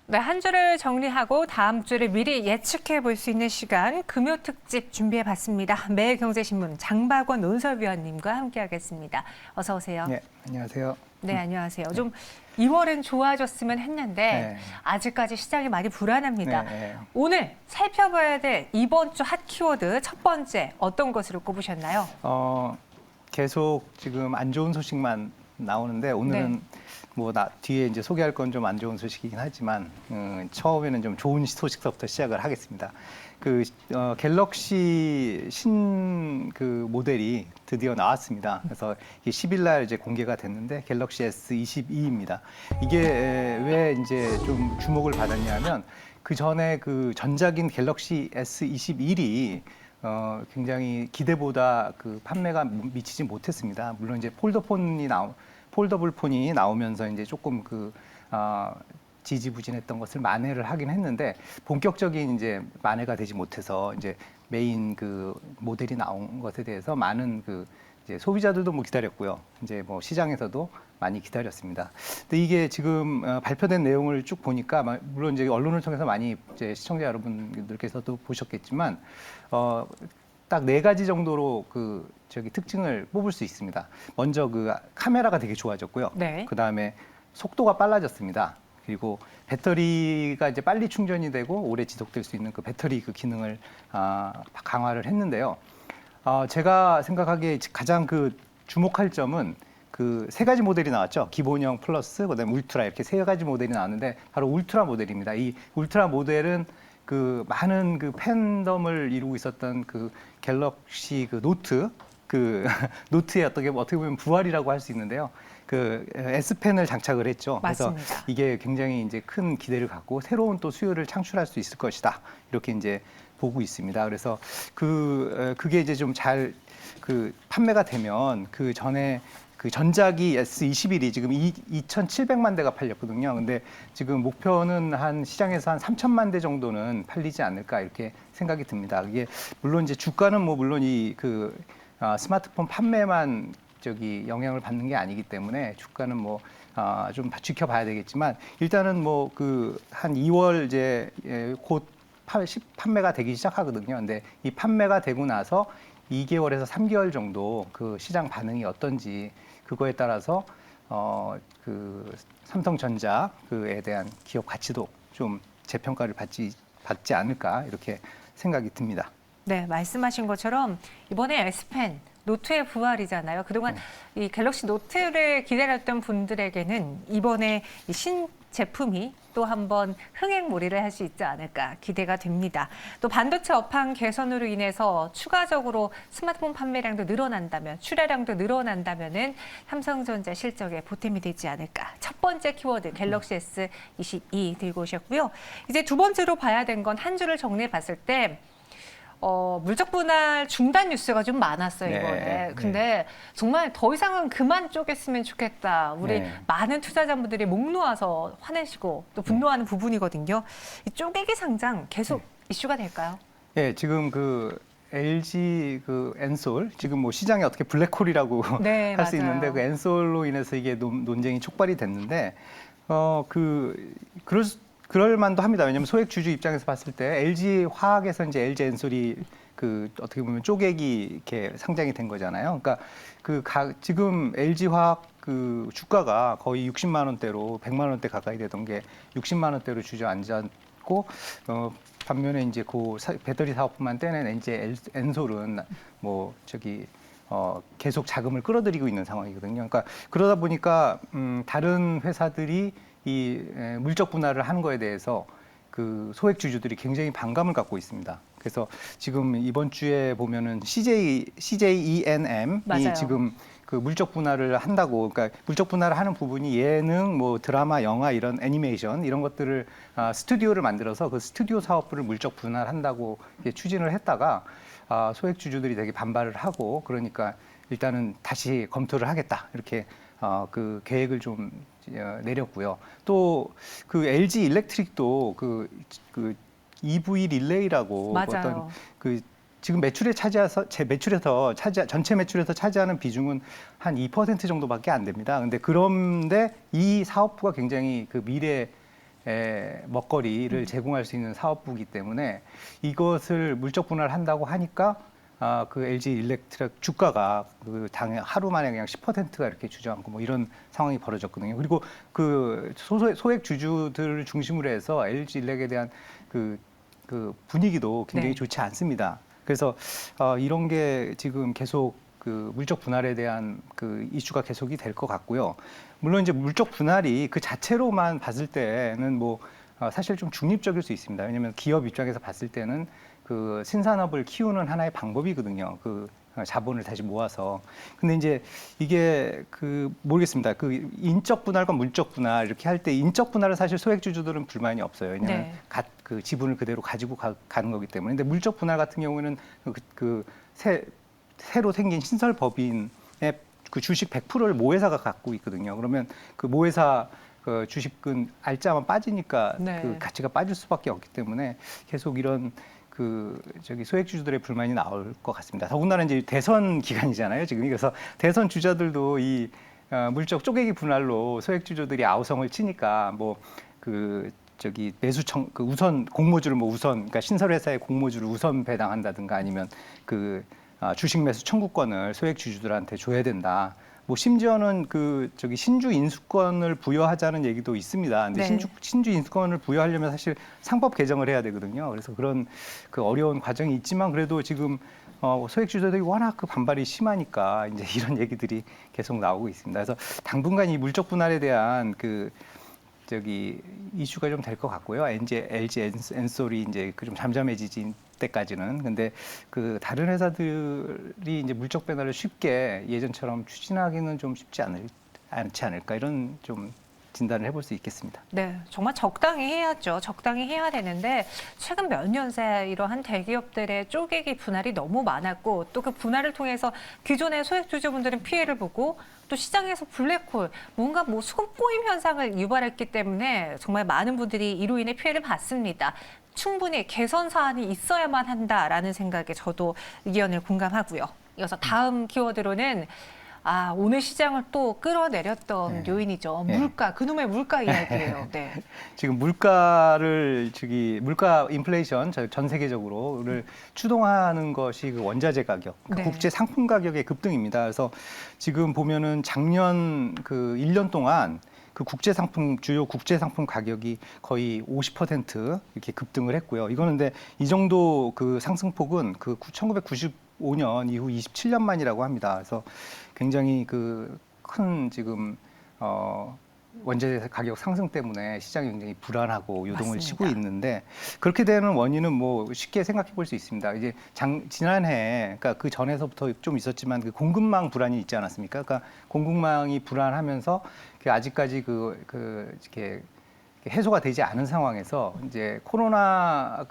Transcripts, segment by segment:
네, 한 주를 정리하고 다음 주를 미리 예측해 볼 수 있는 시간 금요 특집 준비해 봤습니다. 매일경제신문 장박원 논설위원님과 함께하겠습니다. 어서 오세요. 네, 안녕하세요. 네, 안녕하세요. 좀 2월은 좋아졌으면 했는데 네. 아직까지 시장이 많이 불안합니다. 네. 오늘 살펴봐야 될 이번 주 핫 키워드 첫 번째 어떤 것으로 꼽으셨나요? 계속 지금 안 좋은 소식만 나오는데 오늘은 네. 뒤에 이제 소개할 건 좀 안 좋은 소식이긴 하지만 처음에는 좀 좋은 소식부터 시작을 하겠습니다. 갤럭시 신 모델이 드디어 나왔습니다. 그래서 이게 10일 날 이제 공개가 됐는데 갤럭시 S22입니다. 이게 왜 이제 좀 주목을 받았냐면 그 전에 그 전작인 갤럭시 S21이 굉장히 기대보다 그 판매가 미치지 못했습니다. 물론 이제 폴더블 폰이 나오면서 이제 조금 지지부진했던 것을 만회를 하긴 했는데 본격적인 이제 만회가 되지 못해서 이제 메인 그 모델이 나온 것에 대해서 많은 이제 소비자들도 기다렸고요. 이제 시장에서도 많이 기다렸습니다. 근데 이게 지금 발표된 내용을 쭉 보니까 물론 이제 언론을 통해서 많이 이제 시청자 여러분들께서도 보셨겠지만 딱 4가지 정도로 특징을 뽑을 수 있습니다. 먼저 카메라가 되게 좋아졌고요. 네. 그다음에 속도가 빨라졌습니다. 그리고 배터리가 이제 빨리 충전이 되고 오래 지속될 수 있는 그 배터리 기능을 강화를 했는데요. 제가 생각하기에 가장 주목할 점은 3가지 모델이 나왔죠. 기본형 플러스, 그다음에 울트라 이렇게 3가지 모델이 나왔는데 바로 울트라 모델입니다. 이 울트라 모델은 많은 팬덤을 이루고 있었던 갤럭시 노트 노트의 어떻게 보면 부활이라고 할 수 있는데요. S펜을 장착을 했죠. 맞습니다. 그래서 이게 굉장히 이제 큰 기대를 갖고 새로운 또 수요를 창출할 수 있을 것이다. 이렇게 이제 보고 있습니다. 그래서 그게 이제 좀 잘 판매가 되면 전에 전작이 S21이 지금 2,700만 대가 팔렸거든요. 근데 지금 목표는 시장에서 한 3천만 대 정도는 팔리지 않을까 이렇게 생각이 듭니다. 이게 물론 이제 주가는 물론 스마트폰 판매만 영향을 받는 게 아니기 때문에 주가는 좀 지켜봐야 되겠지만 일단은 한 2월 이제 곧 판매가 되기 시작하거든요. 근데 이 판매가 되고 나서 2개월에서 3개월 정도 시장 반응이 어떤지 그거에 따라서 삼성전자에 대한 기업 가치도 좀 재평가를 받지 않을까 이렇게 생각이 듭니다. 네, 말씀하신 것처럼 이번에 S펜 노트의 부활이잖아요. 그동안 이 갤럭시 노트를 기다렸던 분들에게는 이번에 이 신제품이 또 한번 흥행몰이를 할 수 있지 않을까 기대가 됩니다. 또 반도체 업황 개선으로 인해서 추가적으로 스마트폰 판매량도 늘어난다면, 출하량도 늘어난다면은 삼성전자 실적에 보탬이 되지 않을까. 첫 번째 키워드 갤럭시 S22 들고 오셨고요. 이제 두 번째로 봐야 된 건 한 주를 정리해 봤을 때 물적 분할 중단 뉴스가 좀 많았어요, 이번에. 네, 근데 정말 더 이상은 그만 쪼갰으면 좋겠다. 우리 네. 많은 투자자분들이 목 놓아서 화내시고 또 분노하는 부분이거든요. 이 쪼개기 상장 계속 이슈가 될까요? 네, 지금 LG 엔솔 지금 시장에 어떻게 블랙홀이라고 네, 할 수 맞아요. 있는데 엔솔로 인해서 이게 논쟁이 촉발이 됐는데 그럴 만도 합니다. 왜냐하면 소액 주주 입장에서 봤을 때 LG 화학에서 이제 LG 엔솔이 어떻게 보면 쪼개기 이렇게 상장이 된 거잖아요. 그러니까 지금 LG 화학 주가가 거의 60만 원대로 100만 원대 가까이 되던 게 60만 원대로 주저앉았고 반면에 이제 배터리 사업뿐만 떼낸 이제 엔솔은 계속 자금을 끌어들이고 있는 상황이거든요. 그러니까 그러다 보니까 다른 회사들이 이 물적 분할을 하는 거에 대해서 소액 주주들이 굉장히 반감을 갖고 있습니다. 그래서 지금 이번 주에 보면은 CJENM이 맞아요. 지금 물적 분할을 한다고, 그러니까 물적 분할을 하는 부분이 예능, 드라마, 영화 이런 애니메이션 이런 것들을 스튜디오를 만들어서 그 스튜디오 사업부를 물적 분할한다고 추진을 했다가 소액 주주들이 되게 반발을 하고 그러니까 일단은 다시 검토를 하겠다 이렇게 계획을 좀 내렸고요. 또 LG 일렉트릭도 EV 릴레이라고 맞아요. 지금 전체 매출에서 차지하는 비중은 한 2% 정도밖에 안 됩니다. 그런데 이 사업부가 굉장히 미래 먹거리를 제공할 수 있는 사업부이기 때문에 이것을 물적 분할을 한다고 하니까 그 LG 일렉트릭 주가가 그 당에 하루 만에 그냥 10%가 이렇게 주저앉고 뭐 이런 상황이 벌어졌거든요. 그리고 그 소액 주주들을 중심으로 해서 LG 일렉에 대한 그 분위기도 굉장히 네. 좋지 않습니다. 그래서 이런 게 지금 계속 그 물적 분할에 대한 그 이슈가 계속이 될 것 같고요. 물론 이제 물적 분할이 그 자체로만 봤을 때는 뭐 사실 좀 중립적일 수 있습니다. 왜냐하면 기업 입장에서 봤을 때는 그 신산업을 키우는 하나의 방법이거든요. 그 자본을 다시 모아서. 근데 이제 이게 그 모르겠습니다. 그 인적 분할과 물적 분할 이렇게 할 때 인적 분할은 사실 소액 주주들은 불만이 없어요. 왜냐하면 네. 그 지분을 그대로 가지고 가는 거기 때문에. 근데 물적 분할 같은 경우에는 새로 생긴 신설 법인의 그 주식 100%를 모회사가 갖고 있거든요. 그러면 그 모회사 그 주식은 알짜만 빠지니까 네. 그 가치가 빠질 수밖에 없기 때문에 계속 이런 그 소액주주들의 불만이 나올 것 같습니다. 더군다나 이제 대선 기간이잖아요, 지금. 그래서 대선 주자들도 이 물적 쪼개기 분할로 소액주주들이 아우성을 치니까 뭐 매수청 그 우선 공모주를 뭐 우선 그러니까 신설회사의 공모주를 우선 배당한다든가 아니면 그 주식 매수 청구권을 소액 주주들한테 줘야 된다. 뭐 심지어는 신주 인수권을 부여하자는 얘기도 있습니다. 근데 네. 신주 인수권을 부여하려면 사실 상법 개정을 해야 되거든요. 그래서 그런 그 어려운 과정이 있지만 그래도 지금 소액 주주들이 워낙 그 반발이 심하니까 이제 이런 얘기들이 계속 나오고 있습니다. 그래서 당분간 이 물적 분할에 대한 이슈가 좀 될 것 같고요. LG 엔솔이 이제 좀 잠잠해지진 때까지는. 근데 그 다른 회사들이 이제 물적 배달을 쉽게 예전처럼 추진하기는 좀 쉽지 않지 않을까 이런 좀 진단을 해볼 수 있겠습니다. 네, 정말 적당히 해야죠. 적당히 해야 되는데 최근 몇 년 새 이러한 대기업들의 쪼개기 분할이 너무 많았고 또 그 분할을 통해서 기존의 소액 주주분들은 피해를 보고 또 시장에서 블랙홀, 뭔가 뭐 수급 꼬임 현상을 유발했기 때문에 정말 많은 분들이 이로 인해 피해를 봤습니다. 충분히 개선 사안이 있어야만 한다라는 생각에 저도 의견을 공감하고요. 이어서 다음 키워드로는 오늘 시장을 또 끌어내렸던 네. 요인이죠. 네. 물가, 그놈의 물가 이야기예요. 네. 지금 물가 인플레이션 전 세계적으로를 추동하는 것이 그 원자재 가격, 네. 국제 상품 가격의 급등입니다. 그래서 지금 보면은 작년 그 1년 동안 그 주요 국제 상품 가격이 거의 50% 이렇게 급등을 했고요. 이거는 근데 이 정도 그 상승폭은 그 1995년 이후 27년 만이라고 합니다. 그래서 굉장히 그 큰 지금 원자재 가격 상승 때문에 시장이 굉장히 불안하고 요동을 맞습니다. 치고 있는데 그렇게 되는 원인은 뭐 쉽게 생각해 볼 수 있습니다. 이제 지난해 그러니까 그 전에서부터 좀 있었지만 그 공급망 불안이 있지 않았습니까? 그러니까 공급망이 불안하면서 아직까지 이렇게 해소가 되지 않은 상황에서 이제 코로나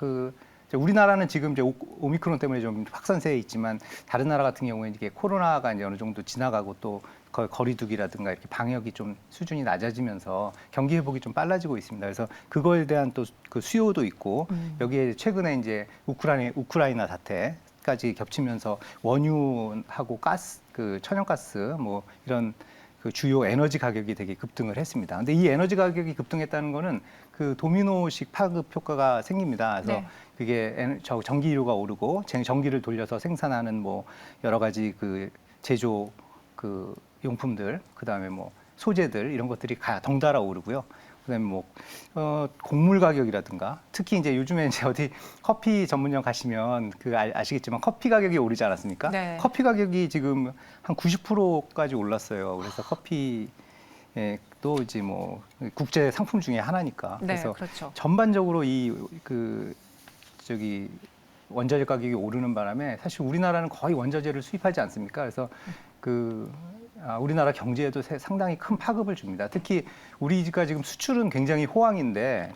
우리나라는 지금 이제 오미크론 때문에 좀 확산세에 있지만 다른 나라 같은 경우에 이게 코로나가 이제 어느 정도 지나가고 또 거리두기라든가 이렇게 방역이 좀 수준이 낮아지면서 경기 회복이 좀 빨라지고 있습니다. 그래서 그거에 대한 또 그 수요도 있고 여기에 최근에 이제 우크라이나 사태까지 겹치면서 원유하고 천연가스 뭐 이런 그 주요 에너지 가격이 되게 급등을 했습니다. 근데 이 에너지 가격이 급등했다는 거는 그 도미노식 파급 효과가 생깁니다. 그래서 네. 그게 전기료가 오르고 전기를 돌려서 생산하는 뭐 여러 가지 그 제조 그 용품들, 그다음에 뭐 소재들 이런 것들이 덩달아 오르고요. 그다음에 뭐 곡물 가격이라든가 특히 이제 요즘에 이제 어디 커피 전문점 가시면 아시겠지만 커피 가격이 오르지 않았습니까? 네. 커피 가격이 지금 한 90%까지 올랐어요. 그래서 커피 또 이제 뭐 국제 상품 중에 하나니까. 네, 그래서 그렇죠. 전반적으로 원자재 가격이 오르는 바람에 사실 우리나라는 거의 원자재를 수입하지 않습니까? 그래서 우리나라 경제에도 상당히 큰 파급을 줍니다. 특히 우리가 지금 수출은 굉장히 호황인데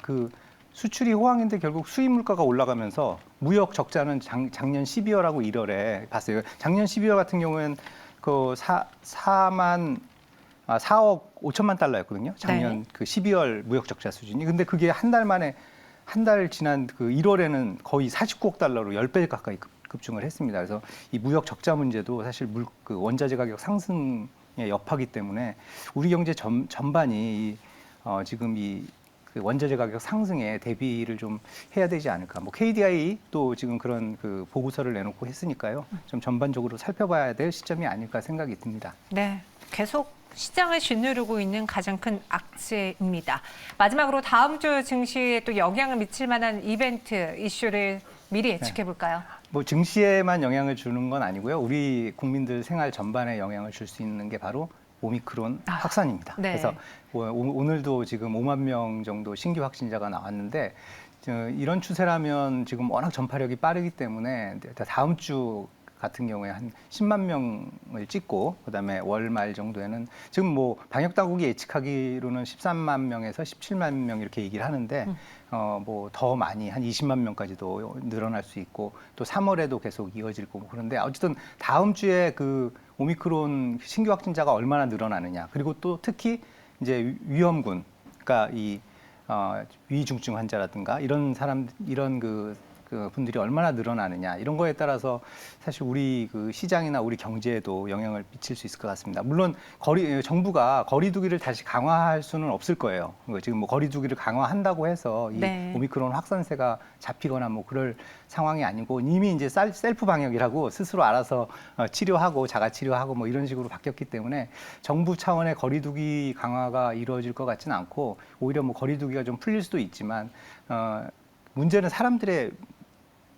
수출이 호황인데 결국 수입 물가가 올라가면서 무역 적자는 작년 12월하고 1월에 봤어요. 작년 12월 같은 경우에는 4억 5천만 달러였거든요. 작년 네. 그 12월 무역 적자 수준이. 근데 그게 한 달 지난 그 1월에는 거의 49억 달러로 10배 가까이 급증을 했습니다. 그래서 이 무역 적자 문제도 사실 원자재 가격 상승에 여파기 때문에 우리 경제 전반이 지금 그 원자재 가격 상승에 대비를 좀 해야 되지 않을까. 뭐 KDI 또 지금 그런 그 보고서를 내놓고 했으니까요. 좀 전반적으로 살펴봐야 될 시점이 아닐까 생각이 듭니다. 네, 계속 시장을 짓누르고 있는 가장 큰 악재입니다. 마지막으로 다음 주 증시에 또 영향을 미칠 만한 이벤트 이슈를 미리 예측해 볼까요? 뭐 증시에만 영향을 주는 건 아니고요. 우리 국민들 생활 전반에 영향을 줄 수 있는 게 바로 오미크론 확산입니다. 네. 그래서 오늘도 지금 5만 명 정도 신규 확진자가 나왔는데 이런 추세라면 지금 워낙 전파력이 빠르기 때문에 다음 주 같은 경우에 한 10만 명을 찍고 그다음에 월 말 정도에는 지금 뭐 방역 당국이 예측하기로는 13만 명에서 17만 명 이렇게 얘기를 하는데 뭐 더 많이 한 20만 명까지도 늘어날 수 있고 또 3월에도 계속 이어질 거고 그런데 어쨌든 다음 주에 그 오미크론 신규 확진자가 얼마나 늘어나느냐 그리고 또 특히 이제 위험군 그러니까 이 위중증 환자라든가 이런 사람 이런 그 분들이 얼마나 늘어나느냐 이런 거에 따라서 사실 우리 그 시장이나 우리 경제에도 영향을 미칠 수 있을 것 같습니다. 물론 정부가 거리두기를 다시 강화할 수는 없을 거예요. 지금 뭐 거리두기를 강화한다고 해서 이 네. 오미크론 확산세가 잡히거나 뭐 그럴 상황이 아니고 이미 이제 셀프 방역이라고 스스로 알아서 치료하고 자가 치료하고 뭐 이런 식으로 바뀌었기 때문에 정부 차원의 거리두기 강화가 이루어질 것 같지는 않고 오히려 뭐 거리두기가 좀 풀릴 수도 있지만 문제는 사람들의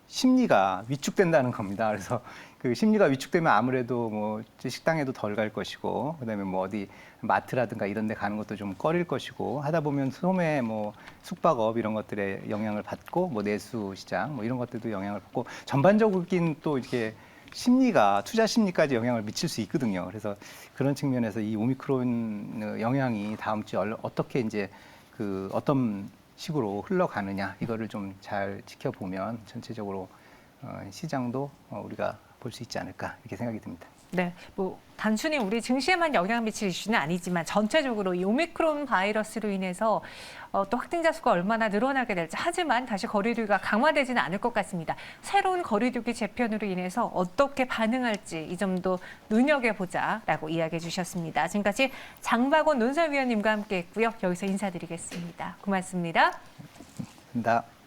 심리가 위축된다는 겁니다. 그래서 그 심리가 위축되면 아무래도 뭐 식당에도 덜 갈 것이고, 그다음에 뭐 어디 마트라든가 이런 데 가는 것도 좀 꺼릴 것이고, 하다 보면 소매 뭐 숙박업 이런 것들에 영향을 받고, 뭐 내수 시장 뭐 이런 것들도 영향을 받고, 전반적인 또 이렇게 심리가 투자 심리까지 영향을 미칠 수 있거든요. 그래서 그런 측면에서 이 오미크론 영향이 다음 주에 어떻게 이제 그 어떤 식으로 흘러가느냐 이거를 좀 잘 지켜보면 전체적으로 시장도 우리가 볼 수 있지 않을까 이렇게 생각이 듭니다. 네, 뭐 단순히 우리 증시에만 영향을 미칠 이슈는 아니지만 전체적으로 이 오미크론 바이러스로 인해서 또 확진자 수가 얼마나 늘어나게 될지 하지만 다시 거리두기가 강화되지는 않을 것 같습니다. 새로운 거리두기 재편으로 인해서 어떻게 반응할지 이 점도 눈여겨보자라고 이야기해 주셨습니다. 지금까지 장박원 논설위원님과 함께했고요. 여기서 인사드리겠습니다. 고맙습니다. 감사합니다.